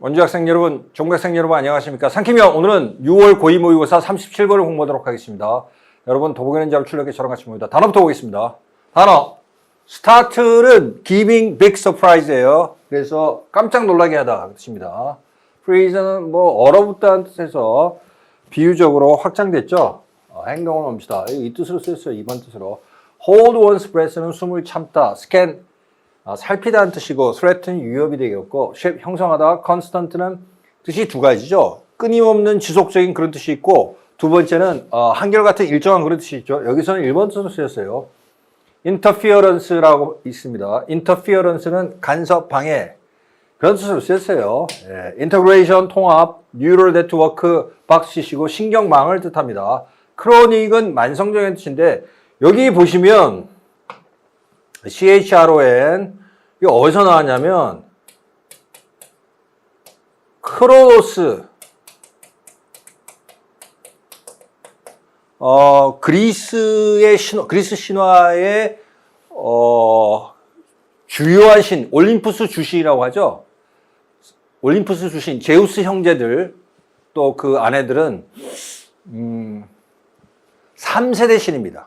원주 학생 여러분, 종국 학생 여러분 안녕하십니까? 상키명 오늘은 6월 고2 모의고사 37번을 공부하도록 하겠습니다. 여러분 도보기는 자로 출력해 저랑 같이 모입니다. 단어부터 보겠습니다. 단어 start는 giving big surprise예요. 그래서 깜짝 놀라게 하다 그 뜻입니다. freeze는 뭐 얼어붙다는 뜻에서 비유적으로 확장됐죠. 행동을 멈추다 이 뜻으로 쓰였어요. 2번 뜻으로. hold one's breath는 숨을 참다. scan 살피다는 뜻이고 threaten 위협이 되겠고 shape 형성하다 constant는 뜻이 두 가지죠. 끊임없는 지속적인 그런 뜻이 있고 두 번째는 한결같은 일정한 그런 뜻이 있죠. 여기서는 1번 뜻으로 쓰였어요. interference라고 있습니다. interference는 간섭, 방해 그런 뜻으로 쓰였어요. integration, 통합, neural network, 박씨시고 신경망을 뜻합니다. chronic은 만성적인 뜻인데 여기 보시면 CHRON 이게 어디서 나왔냐면 크로노스 그리스 신화의 주요한 신 올림푸스 주신이라고 하죠. 올림푸스 주신 제우스 형제들 또 그 아내들은 3세대 신입니다.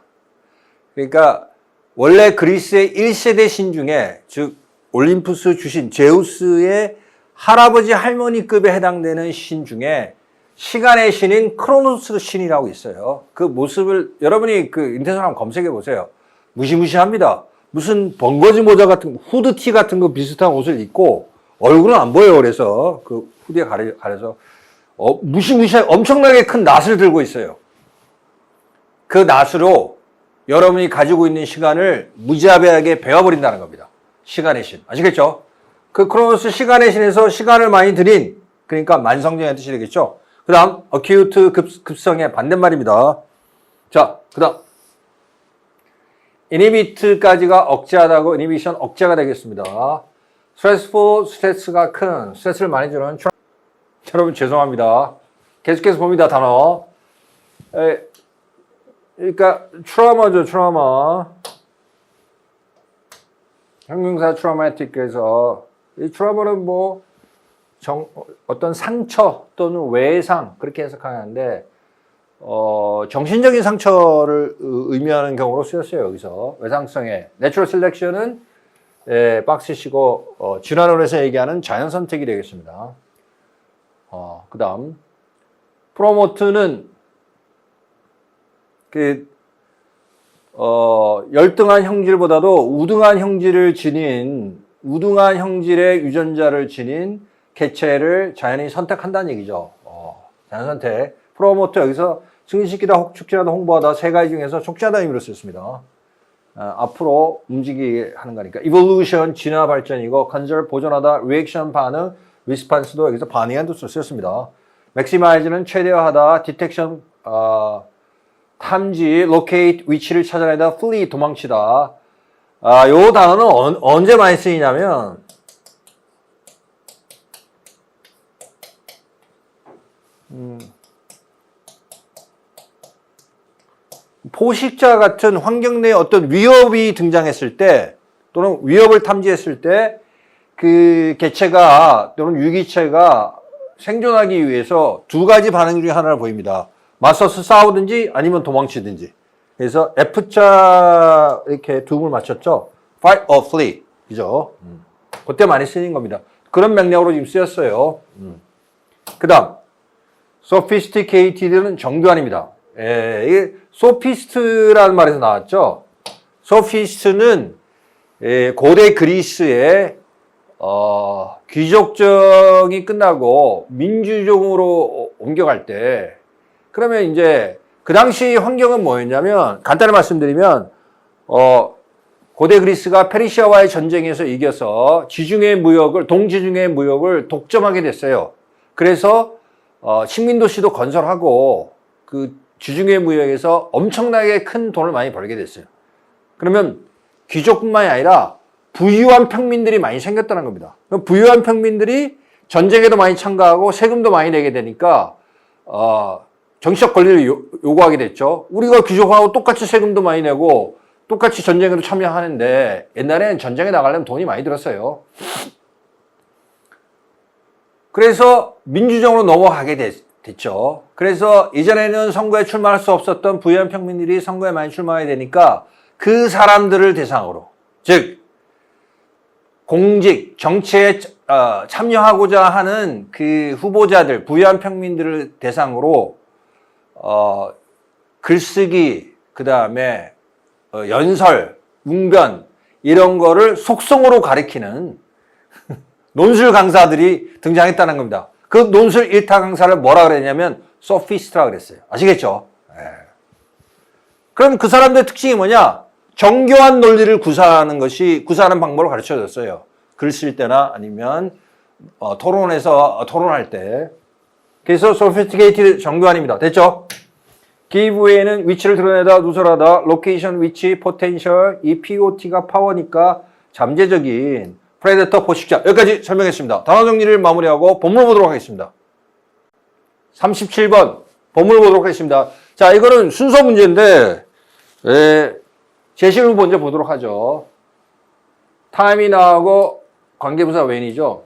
그러니까 원래 그리스의 1세대 신 중에 즉 올림푸스 주신 제우스의 할아버지 할머니급에 해당되는 신 중에 시간의 신인 크로노스 신이라고 있어요. 그 모습을 여러분이 그 인터넷에 한번 검색해 보세요. 무시무시합니다. 무슨 번거지 모자 같은 후드티 같은 거 비슷한 옷을 입고 얼굴은 안 보여요. 그래서 그 후드에 가려서 무시무시하게 엄청나게 큰 낫을 들고 있어요. 그 낫으로 여러분이 가지고 있는 시간을 무자비하게 베어버린다는 겁니다. 시간의 신. 아시겠죠? 그 크로노스 시간의 신에서 시간을 많이 들인, 그러니까 만성적인 뜻이 되겠죠? 그 다음, acute 급성의 반대말입니다. 자, 그 다음. inhibit까지가 억제하다고, inhibition 억제가 되겠습니다. stressful, 스트레스가 큰, 스트레스를 많이 주는, 여러분 죄송합니다. 계속해서 봅니다, 단어. 그러니까 트라우마죠, 트라우마. 형용사 트라우마틱에서 이 트라우마는 뭐 어떤 상처 또는 외상 그렇게 해석하는데 정신적인 상처를 의미하는 경우로 쓰였어요. 여기서 외상성의 내추럴 셀렉션은 박스시고 진화론에서 얘기하는 자연 선택이 되겠습니다. 그다음 프로모트는 열등한 형질보다도 우등한 형질을 지닌, 우등한 형질의 유전자를 지닌 개체를 자연이 선택한다는 얘기죠. 자연 선택. 프로모트 여기서 승진시키다, 촉진하다, 홍보하다 세 가지 중에서 촉진하다는 의미로 쓰였습니다. 앞으로 움직이게 하는 거니까. evolution, 진화 발전이고, conserve, 보존하다, reaction, 반응, response도 여기서 반응하는 뜻으로 쓰였습니다. maximize는 최대화하다, detection, 탐지, locate, 위치를 찾아내다, flee, 도망치다. 요 단어는 언제 많이 쓰이냐면, 포식자 같은 환경 내에 어떤 위협이 등장했을 때, 또는 위협을 탐지했을 때, 그 개체가, 또는 유기체가 생존하기 위해서 두 가지 반응 중에 하나를 보입니다. 맞서서 싸우든지 아니면 도망치든지. 그래서 F자 이렇게 두음을 맞췄죠. Fight or flee. 그죠? 그때 많이 쓰인 겁니다. 그런 맥락으로 지금 쓰였어요. 그 다음 sophisticated는 정교한입니다. 이게 sophist라는 말에서 나왔죠. sophist는 고대 그리스의 귀족정이 끝나고 민주정으로 옮겨갈 때 그러면 이제 그 당시 환경은 뭐였냐면 간단히 말씀드리면 고대 그리스가 페르시아와의 전쟁에서 이겨서 지중해 무역을 동지중해 무역을 독점하게 됐어요. 그래서 식민도시도 건설하고 그 지중해 무역에서 엄청나게 큰 돈을 많이 벌게 됐어요. 그러면 귀족뿐만이 아니라 부유한 평민들이 많이 생겼다는 겁니다. 부유한 평민들이 전쟁에도 많이 참가하고 세금도 많이 내게 되니까 정치적 권리를 요구하게 됐죠. 우리가 귀족하고 똑같이 세금도 많이 내고 똑같이 전쟁에도 참여하는데 옛날에는 전쟁에 나가려면 돈이 많이 들었어요. 그래서 민주정으로 넘어가게 됐죠. 그래서 이전에는 선거에 출마할 수 없었던 부유한 평민들이 선거에 많이 출마하게 되니까 그 사람들을 대상으로, 즉 공직, 정치에 참여하고자 하는 그 후보자들, 부유한 평민들을 대상으로 글쓰기, 그 다음에 연설, 웅변 이런 거를 속성으로 가리키는 논술 강사들이 등장했다는 겁니다. 그 논술 일타 강사를 뭐라 그랬냐면 소피스트라 그랬어요. 아시겠죠? 네. 그럼 그 사람들의 특징이 뭐냐? 정교한 논리를 구사하는 방법을 가르쳐 줬어요. 글 쓸 때나 아니면 토론에서 토론할 때. 그래서 sophisticated 정교한입니다. 됐죠? giveaway는 위치를 드러내다, 누설하다, location, 위치, potential, 이 POT가 파워니까 잠재적인 프레데터, 포식자. 여기까지 설명했습니다. 단어 정리를 마무리하고 본문 보도록 하겠습니다. 37번 본문을 보도록 하겠습니다. 자, 이거는 순서 문제인데 제시를 먼저 보도록 하죠. time이 나오고 관계부사 when이죠.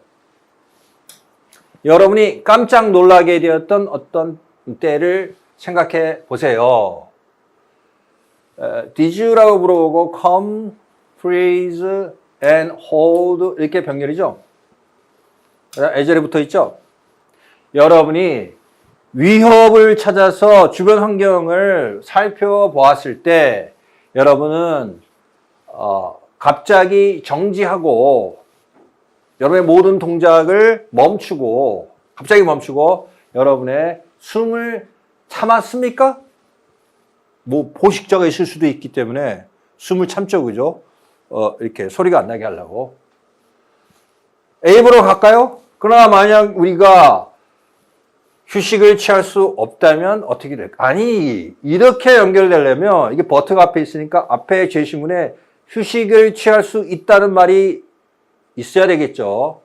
여러분이 깜짝 놀라게 되었던 어떤 때를 생각해 보세요. Did you라고 물어보고 come, freeze, and hold 이렇게 병렬이죠. 예절에 붙어 있죠. 여러분이 위협을 찾아서 주변 환경을 살펴보았을 때 여러분은 갑자기 정지하고 여러분의 모든 동작을 갑자기 멈추고 여러분의 숨을 참았습니까? 뭐 포식자가 있을 수도 있기 때문에 숨을 참죠, 그죠? 이렇게 소리가 안 나게 하려고. A보러 갈까요? 그러나 만약 우리가 휴식을 취할 수 없다면 어떻게 될까? 아니, 이렇게 연결되려면 이게 버트가 앞에 있으니까 앞에 제시문에 휴식을 취할 수 있다는 말이 있어야 되겠죠.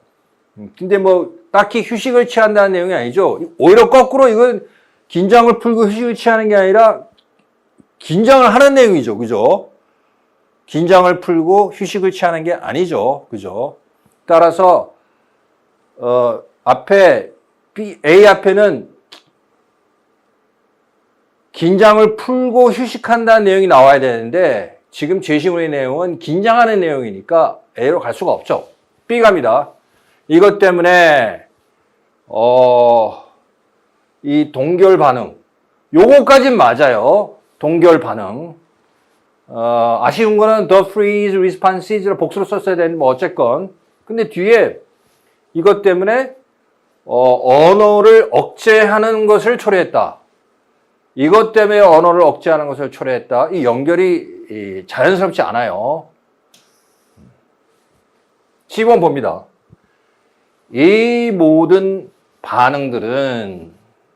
근데 뭐 딱히 휴식을 취한다는 내용이 아니죠. 오히려 거꾸로 이건 긴장을 풀고 휴식을 취하는 게 아니라 긴장을 하는 내용이죠. 그죠? 긴장을 풀고 휴식을 취하는 게 아니죠. 그죠? 따라서 앞에 A 앞에는 긴장을 풀고 휴식한다는 내용이 나와야 되는데 지금 제시문의 내용은 긴장하는 내용이니까 A로 갈 수가 없죠. B 갑니다. 이것 때문에 이 동결 반응 요거까진 맞아요. 동결 반응. 아쉬운 거는 the freeze responses를 복수로 썼어야 되는데 뭐 어쨌건. 근데 뒤에 이것 때문에 언어를 억제하는 것을 초래했다. 이것 때문에 언어를 억제하는 것을 초래했다. 이 연결이 자연스럽지 않아요. 10번 봅니다. 이 모든 반응들은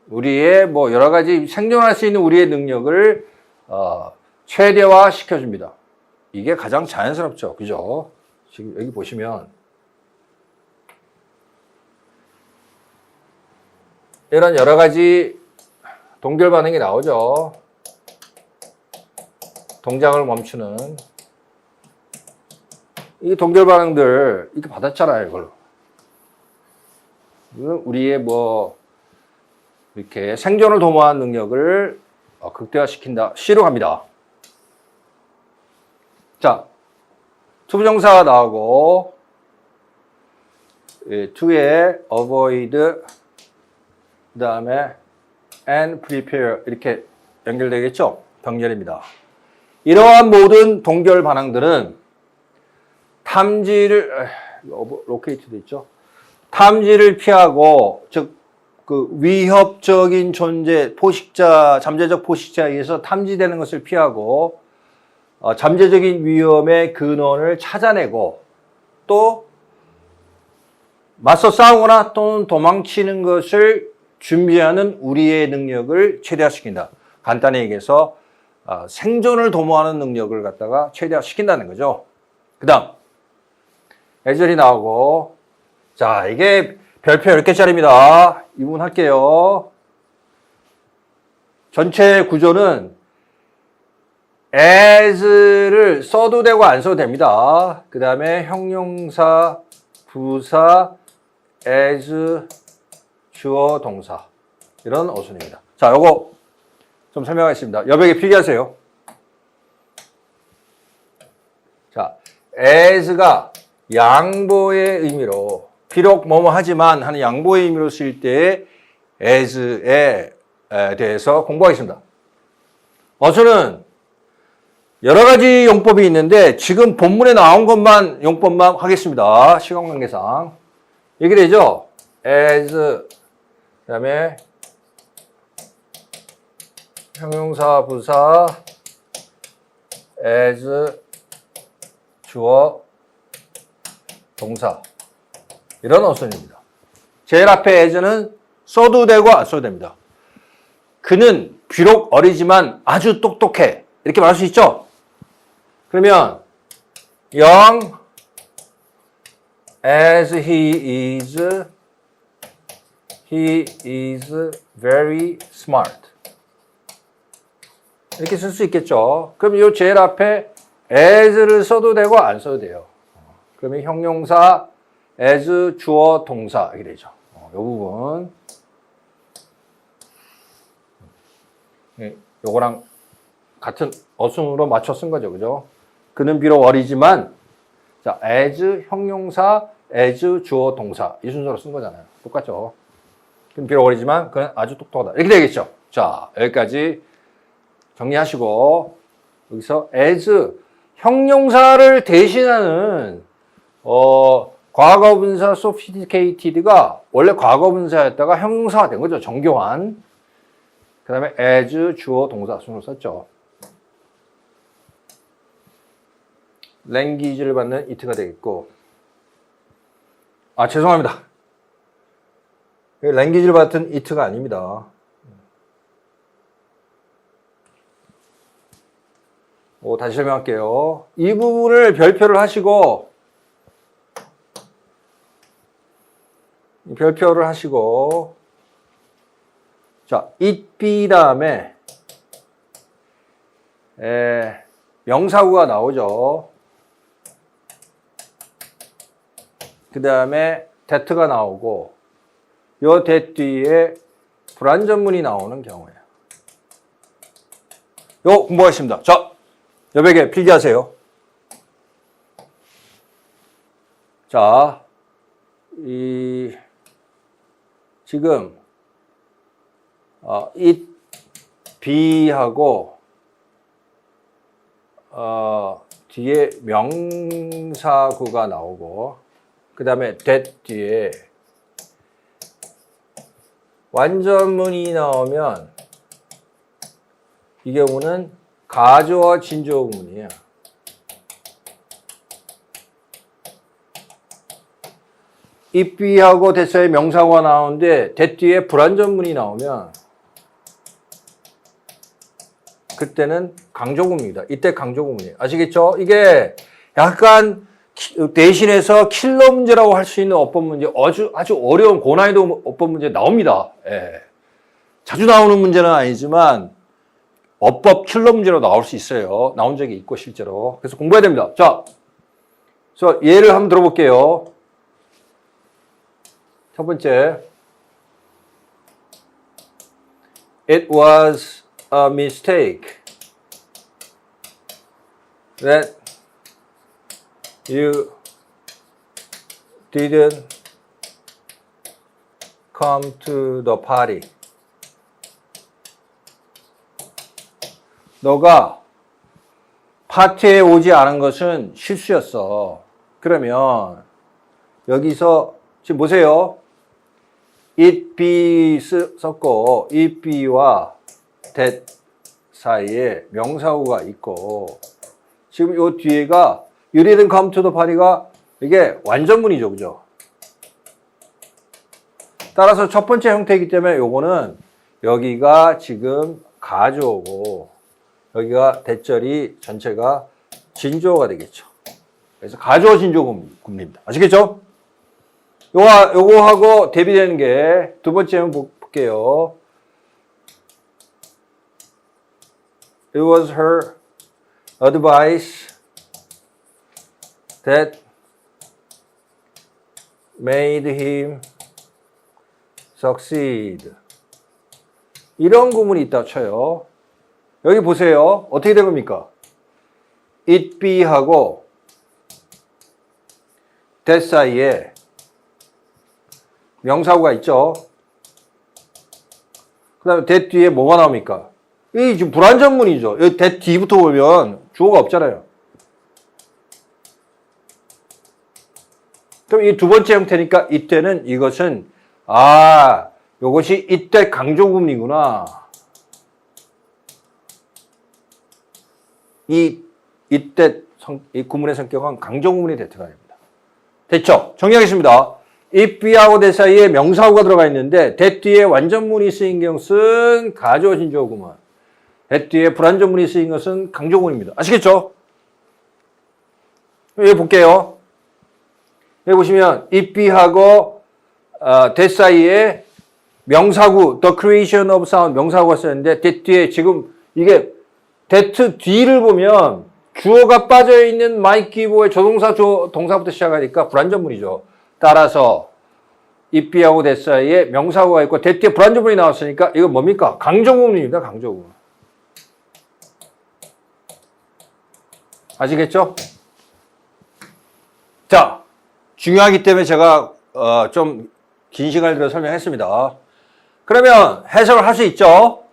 우리의 뭐 여러 가지 생존할 수 있는 우리의 능력을 최대화 시켜줍니다. 이게 가장 자연스럽죠. 그죠? 지금 여기 보시면 이런 여러 가지 동결 반응이 나오죠. 동작을 멈추는 이 동결 반응들 이렇게 받았잖아요. 이걸로 우리의 뭐 이렇게 생존을 도모하는 능력을 극대화시킨다. C로 갑니다. 자, 투부정사가 나오고 to에 avoid 그 다음에 and prepare 이렇게 연결되겠죠? 병렬입니다. 이러한 모든 동결 반응들은 탐지를 로케이트도 있죠. 탐지를 피하고 즉 그 위협적인 존재 포식자 잠재적 포식자에 의해서 탐지되는 것을 피하고 잠재적인 위험의 근원을 찾아내고 또 맞서 싸우거나 또는 도망치는 것을 준비하는 우리의 능력을 최대화시킨다. 간단히 얘기해서 생존을 도모하는 능력을 갖다가 최대화시킨다는 거죠. 그 다음 예절이 나오고 자 이게 별표 10개짜리입니다. 이 부분 할게요. 전체 구조는 as를 써도 되고 안 써도 됩니다. 그 다음에 형용사, 부사, as, 주어 동사 이런 어순입니다. 자, 요거 좀 설명하겠습니다. 여백에 필기하세요. 자, as가 양보의 의미로 비록 뭐뭐 하지만 하는 양보의 의미로 쓰일 때 as에 대해서 공부하겠습니다. 어순은 여러 가지 용법이 있는데 지금 본문에 나온 것만 용법만 하겠습니다. 시간 관계상. 이게 되죠? as 그다음에 형용사 부사 as 주어 동사 이런 어순입니다. 제일 앞에 as는 써도 되고 안 써도 됩니다. 그는 비록 어리지만 아주 똑똑해. 이렇게 말할 수 있죠? 그러면 young as he is very smart. 이렇게 쓸 수 있겠죠. 그럼 이 제일 앞에 as를 써도 되고 안 써도 돼요. 그러면 형용사 as 주어 동사 이렇게 되죠. 이 부분 요거랑 같은 어순으로 맞춰 쓴 거죠. 그죠? 그는 비록 어리지만 자, as 형용사 as 주어 동사 이 순서로 쓴 거잖아요. 똑같죠? 그는 비록 어리지만 그는 아주 똑똑하다. 이렇게 되겠죠. 자, 여기까지 정리하시고 여기서 as 형용사를 대신하는 과거분사 sophisticated가 원래 과거분사였다가 형용사가 된 거죠. 정교한. 그 다음에 as 주어 동사 순으로 썼죠. language를 받는 it가 되겠고 죄송합니다. language를 받은 it가 아닙니다. 다시 설명할게요. 이 부분을 별표를 하시고 자, it be 다음에 명사구가 나오죠. 그 다음에 that가 나오고 요 that 뒤에 불완전문이 나오는 경우예요. 요 공부하겠습니다. 자, 여백에 필기하세요. 자, 지금 it be하고 뒤에 명사구가 나오고 그 다음에 that 뒤에 완전문이 나오면 이 경우는 가주어 진주어 구문이에요. it be하고 that의 명사구가 나오는데 that 뒤에 불완전문이 나오면 그때는 강조구문입니다. 이때 강조구문이에요. 아시겠죠? 이게 약간 대신해서 킬러 문제라고 할 수 있는 어법 문제, 아주 어려운 고난이도 어법 문제 나옵니다. 예. 자주 나오는 문제는 아니지만 어법 킬러 문제로 나올 수 있어요. 나온 적이 있고 실제로. 그래서 공부해야 됩니다. 자, 그래서 예를 한번 들어볼게요. 첫 번째, It was a mistake that you didn't come to the party. 너가 파티에 오지 않은 것은 실수였어. 그러면 여기서 지금 보세요. it be 썼고 it be와 that 사이에 명사구가 있고 지금 요 뒤에가 you didn't come to the party가 이게 완전문이죠. 그죠? 따라서 첫 번째 형태이기 때문에 요거는 여기가 지금 가주어고 여기가 대절이 전체가 진주어가 되겠죠. 그래서 가주어 진주어 구문입니다. 아시겠죠? 요거하고 대비되는 게 두 번째 한번 볼게요. It was her advice that made him succeed. 이런 구문이 있다 쳐요. 여기 보세요. 어떻게 된 겁니까? it be 하고 that 사이에 명사구가 있죠. 그 다음에 that 뒤에 뭐가 나옵니까? 이 지금 불완전문이죠. 여기 that 뒤부터 보면 주어가 없잖아요. 그럼 이 두 번째 형태니까 이때는 이것은 요것이 이때 강조구문이구나. 이때 이 구문의 성격은 강조구문이 대체가 됩니다. 됐죠? 정리하겠습니다. if be하고 that 사이에 명사구가 들어가 있는데 that 뒤에 완전문이 쓰인 것은 가주어진 주어구문. that 뒤에 불완전문이 쓰인 것은 강조구문입니다. 아시겠죠? 여기 볼게요. 여기 보시면 if be하고 that 사이에 명사구 the creation of sound 명사구가 쓰였는데 that 뒤에 지금 이게 that 뒤를 보면 주어가 빠져있는 might give의 조동사 동사부터 시작하니까 불완전문이죠. 따라서 if be하고 that 사이에 명사구가 있고 that 뒤에 불완전문이 나왔으니까 이거 뭡니까? 강조구문입니다. 강조구문. 아시겠죠? 자, 중요하기 때문에 제가 좀 긴 시간을 들여 설명했습니다. 그러면 해석을 할 수 있죠?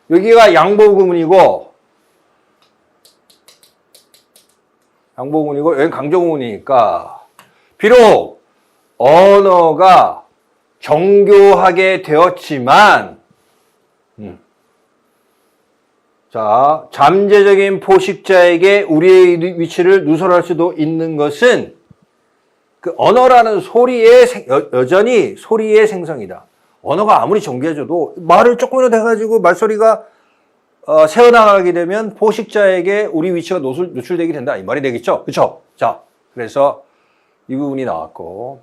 여기가 양보구문이고 여기 강조구문이니까 비록 언어가 정교하게 되었지만 자, 잠재적인 포식자에게 우리의 위치를 누설할 수도 있는 것은 그 언어라는 소리의 여전히 소리의 생성이다. 언어가 아무리 정교해져도 말을 조금이라도 해가지고 말소리가 새어나가게 되면 포식자에게 우리 위치가 노출되게 된다. 이 말이 되겠죠? 그렇죠? 자, 그래서 이 부분이 나왔고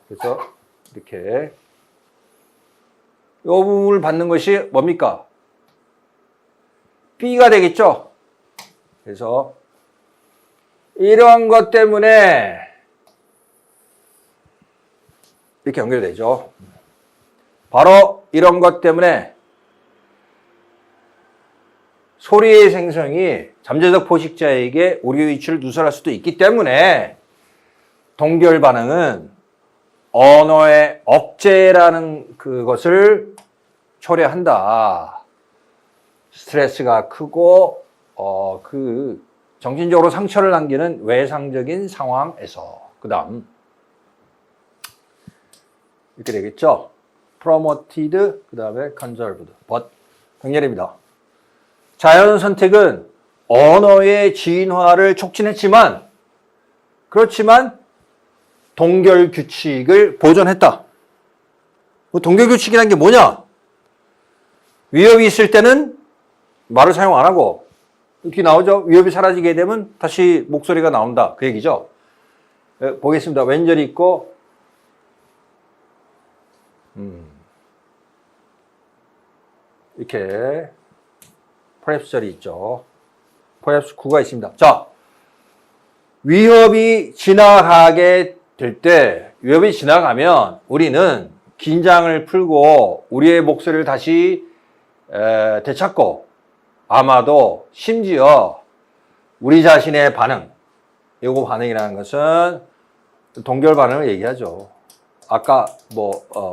그래서 이렇게 이 부분을 받는 것이 뭡니까? B가 되겠죠? 그래서 이러한 것 때문에 이렇게 연결되죠. 바로 이런 것 때문에 소리의 생성이 잠재적 포식자에게 우리의 위치를 누설할 수도 있기 때문에 동결 반응은 언어의 억제라는 그것을 초래한다. 스트레스가 크고 정신적으로 상처를 남기는 외상적인 상황에서 그 다음 이렇게 되겠죠. promoted 그 다음에 conserved but 병렬입니다. 자연 선택은 언어의 진화를 촉진했지만 그렇지만 동결 규칙을 보존했다. 동결 규칙이라는 게 뭐냐? 위협이 있을 때는 말을 사용 안 하고 이렇게 나오죠. 위협이 사라지게 되면 다시 목소리가 나온다. 그 얘기죠. 보겠습니다. 왼절이 있고 이렇게 perhaps절이 있죠. perhaps 9가 있습니다. 자, 위협이 지나가게 될 때 위협이 지나가면 우리는 긴장을 풀고 우리의 목소리를 다시 되찾고 아마도 심지어 우리 자신의 반응, 요거 반응이라는 것은 동결 반응을 얘기하죠. 아까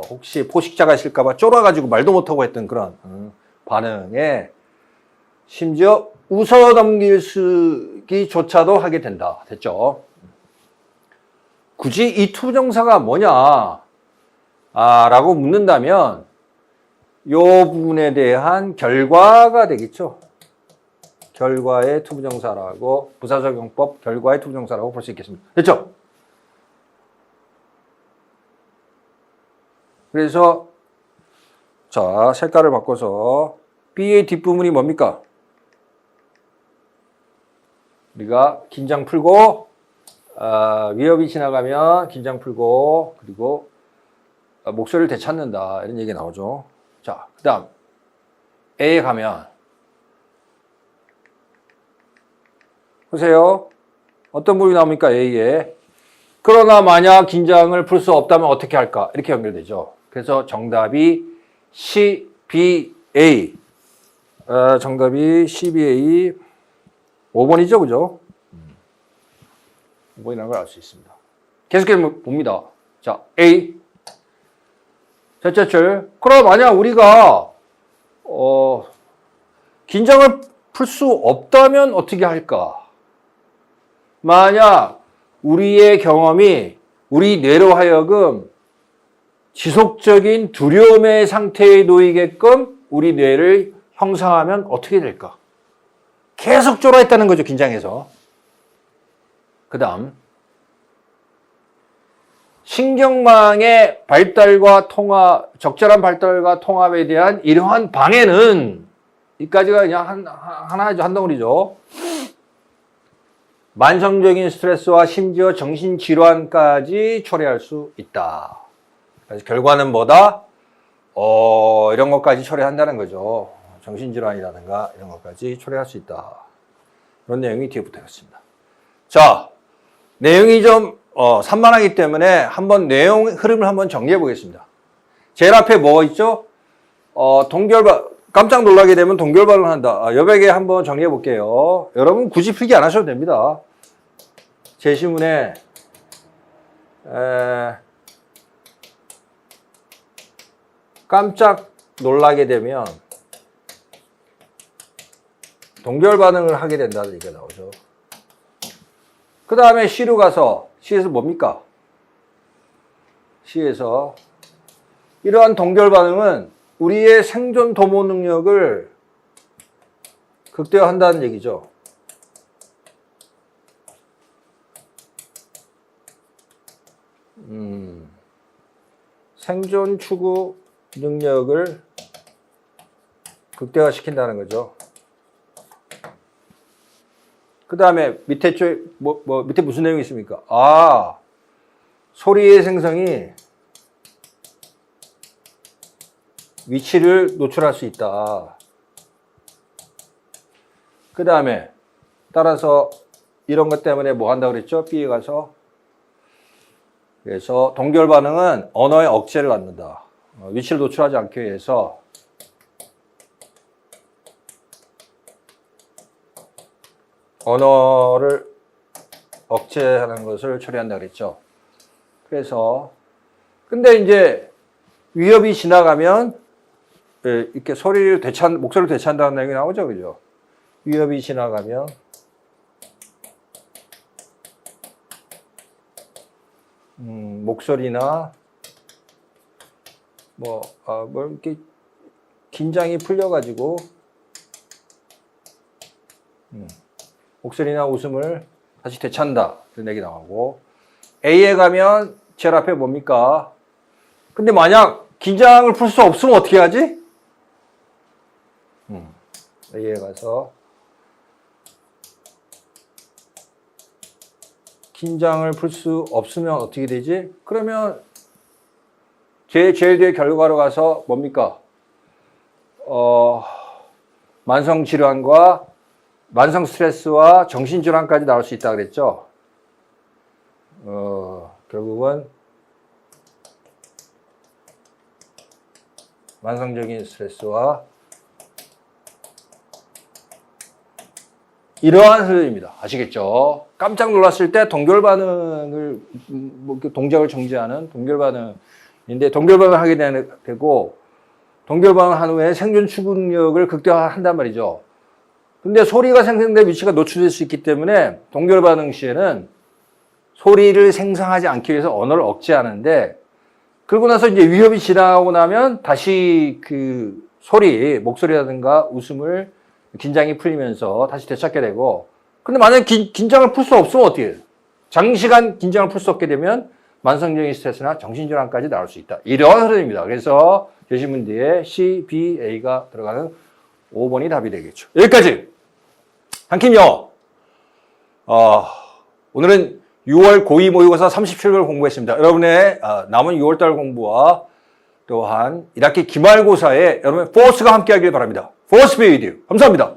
혹시 포식자가 있을까봐 쫄아가지고 말도 못하고 했던 그런 반응에 심지어 웃어 넘기기조차도 하게 된다. 됐죠? 굳이 이 투부정사가 뭐냐? 라고 묻는다면 요 부분에 대한 결과가 되겠죠. 결과의 투부정사라고 부사적용법 결과의 투부정사라고 볼 수 있겠습니다. 됐죠? 그래서 자, 색깔을 바꿔서 B의 뒷부분이 뭡니까? 우리가 긴장 풀고 위협이 지나가면 긴장 풀고 그리고 목소리를 되찾는다 이런 얘기 나오죠. 자, 그 다음 A에 가면 보세요. 어떤 부분이 나옵니까? A에 그러나 만약 긴장을 풀 수 없다면 어떻게 할까? 이렇게 연결되죠. 그래서 정답이 CBA. 정답이 CBA 5번이죠, 그죠? 5번이라는 걸 알 수 있습니다. 계속해서 봅니다. 자, A. 첫째 줄. 그럼 만약 우리가, 긴장을 풀 수 없다면 어떻게 할까? 만약 우리의 경험이 우리 뇌로 하여금 지속적인 두려움의 상태에 놓이게끔 우리 뇌를 형성하면 어떻게 될까? 계속 쫄아있다는 거죠, 긴장해서. 그 다음, 신경망의 발달과 통합, 적절한 발달과 통합에 대한 이러한 방해는, 이까지가 그냥 하나죠, 한 덩어리죠. 만성적인 스트레스와 심지어 정신질환까지 초래할 수 있다. 그래서 결과는 뭐다? 이런 것까지 초래한다는 거죠. 정신질환이라든가 이런 것까지 초래할 수 있다. 이런 내용이 뒤에 붙어 있습니다. 자, 내용이 좀 산만하기 때문에 한번 내용 흐름을 한번 정리해 보겠습니다. 제일 앞에 뭐가 있죠? 동결반, 깜짝 놀라게 되면 동결반응을 한다. 여백에 한번 정리해 볼게요. 여러분 굳이 필기 안 하셔도 됩니다. 제시문에 깜짝 놀라게 되면 동결 반응을 하게 된다는 얘기가 나오죠. 그 다음에 C로 가서 C에서 뭡니까? C에서 이러한 동결 반응은 우리의 생존 도모 능력을 극대화한다는 얘기죠. 생존 추구 능력을 극대화시킨다는 거죠. 그 다음에 밑에 밑에 무슨 내용이 있습니까? 소리의 생성이 위치를 노출할 수 있다. 그 다음에 따라서 이런 것 때문에 뭐 한다고 그랬죠? B에 가서. 그래서 동결 반응은 언어의 억제를 갖는다. 위치를 노출하지 않기 위해서 언어를 억제하는 것을 처리한다 그랬죠. 그래서 근데 이제 위협이 지나가면 이렇게 목소리를 되찾는다는 내용이 나오죠, 그죠? 위협이 지나가면 목소리나 뭐 이렇게 긴장이 풀려가지고 목소리나 웃음을 다시 되찾는다 그런 얘기 나오고 A에 가면 제일 앞에 뭡니까? 근데 만약 긴장을 풀 수 없으면 어떻게 하지? A에 가서 긴장을 풀 수 없으면 어떻게 되지? 그러면 제일 뒤에 결과로 가서 뭡니까? 만성 질환과 만성 스트레스와 정신 질환까지 나올 수 있다 그랬죠. 결국은 만성적인 스트레스와 이러한 흐름입니다. 아시겠죠? 깜짝 놀랐을 때 동결 반응을 동작을 정지하는 동결 반응인데 동결 반응을 하게 되고 동결 반응을 한 후에 생존 추구 능력을 극대화한단 말이죠. 근데 소리가 생성된 위치가 노출될 수 있기 때문에 동결 반응 시에는 소리를 생성하지 않기 위해서 언어를 억제하는데 그러고 나서 이제 위협이 지나고 나면 다시 그 목소리라든가 웃음을 긴장이 풀리면서 다시 되찾게 되고 근데 만약에 긴장을 풀 수 없으면 어떻게 해요? 장시간 긴장을 풀 수 없게 되면 만성적인 스트레스나 정신질환까지 나올 수 있다. 이러한 흐름입니다. 그래서 제시문 뒤에 C, B, A가 들어가는 5번이 답이 되겠죠. 여기까지 한킴 영어. 오늘은 6월 고2 모의고사 37걸 공부했습니다. 여러분의 남은 6월달 공부와 또한 1학기 기말고사에 여러분의 포스가 함께 하길 바랍니다. 포스 be with you. 감사합니다.